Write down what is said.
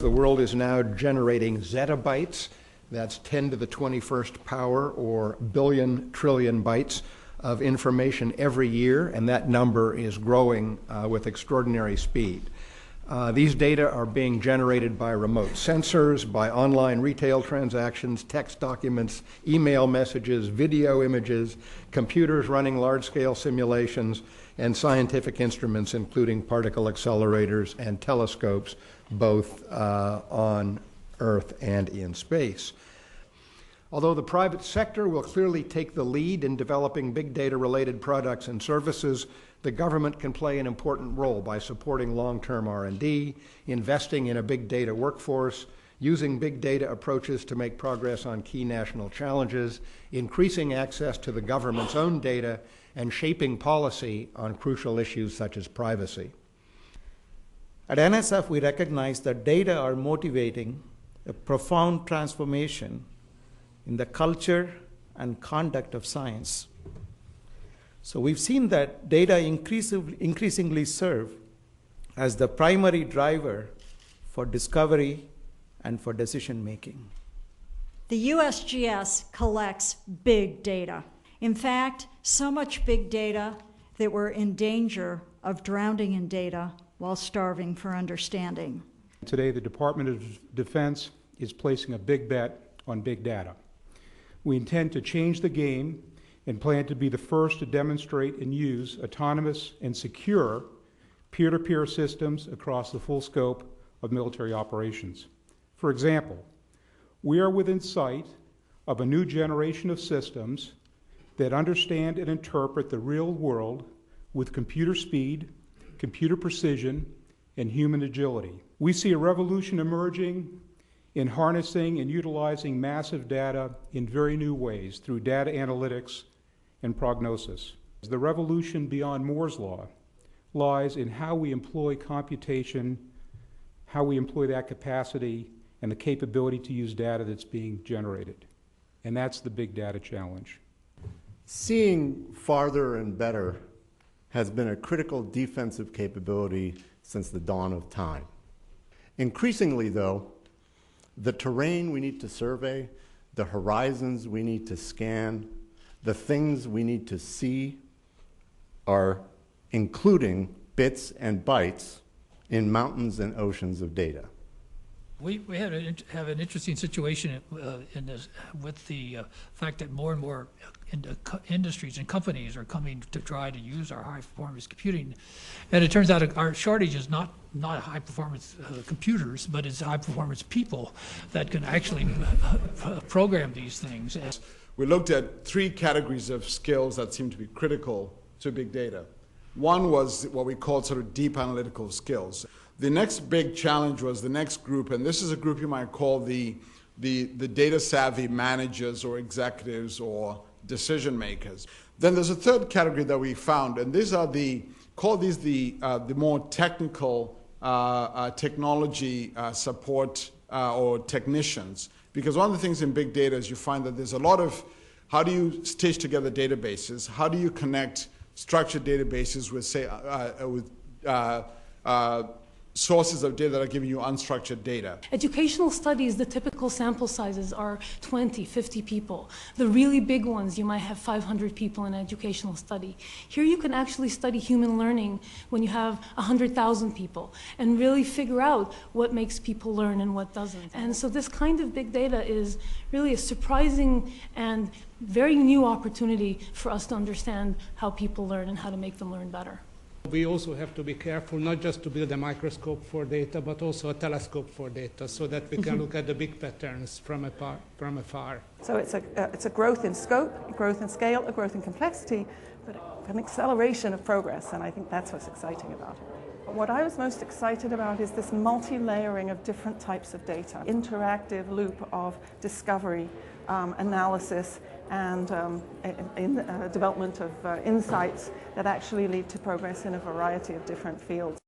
The world is now generating zettabytes, that's 10 to the 21st power, or billion trillion bytes of information every year, and that number is growing with extraordinary speed. These data are being generated by remote sensors, by online retail transactions, text documents, email messages, video images, computers running large-scale simulations, and scientific instruments including particle accelerators and telescopes, both on Earth and in space. Although the private sector will clearly take the lead in developing big data-related products and services, the government can play an important role by supporting long-term R&D, investing in a big data workforce, using big data approaches to make progress on key national challenges, increasing access to the government's own data, and shaping policy on crucial issues such as privacy. At NSF, we recognize that data are motivating a profound transformation in the culture and conduct of science. So we've seen that data increasingly serve as the primary driver for discovery and for decision making. The USGS collects big data. In fact, so much big data that we're in danger of drowning in data while starving for understanding. Today, the Department of Defense is placing a big bet on big data. We intend to change the game and plan to be the first to demonstrate and use autonomous and secure peer-to-peer systems across the full scope of military operations. For example, we are within sight of a new generation of systems that understand and interpret the real world with computer speed, computer precision, and human agility. We see a revolution emerging in harnessing and utilizing massive data in very new ways through data analytics and prognosis. The revolution beyond Moore's law lies in how we employ computation, how we employ that capacity, and the capability to use data that's being generated. And that's the big data challenge. Seeing farther and better has been a critical defensive capability since the dawn of time. Increasingly, though, the terrain we need to survey, the horizons we need to scan, the things we need to see are including bits and bytes in mountains and oceans of data. We have an interesting situation with the fact that more and more industries and companies are coming to try to use our high-performance computing. And it turns out our shortage is not high-performance computers, but it's high-performance people that can actually program these things. We looked at three categories of skills that seem to be critical to big data. One was what we called sort of deep analytical skills. The next big challenge was the next group, and this is a group you might call the data-savvy managers or executives or decision makers. Then there's a third category that we found, and these are the more technical technology support or technicians. Because one of the things in big data is you find that there's a lot of how do you stitch together databases, how do you connect structured databases with, say, sources of data that are giving you unstructured data. Educational studies, the typical sample sizes are 20, 50 people. The really big ones, you might have 500 people in an educational study. Here you can actually study human learning when you have 100,000 people and really figure out what makes people learn and what doesn't. And so this kind of big data is really a surprising and very new opportunity for us to understand how people learn and how to make them learn better. We also have to be careful not just to build a microscope for data, but also a telescope for data, so that we can look at the big patterns from afar. So it's a growth in scope, a growth in scale, a growth in complexity, but an acceleration of progress, and I think that's what's exciting about it. What I was most excited about is this multi-layering of different types of data, interactive loop of discovery, analysis, and development of insights that actually lead to progress in a variety of different fields.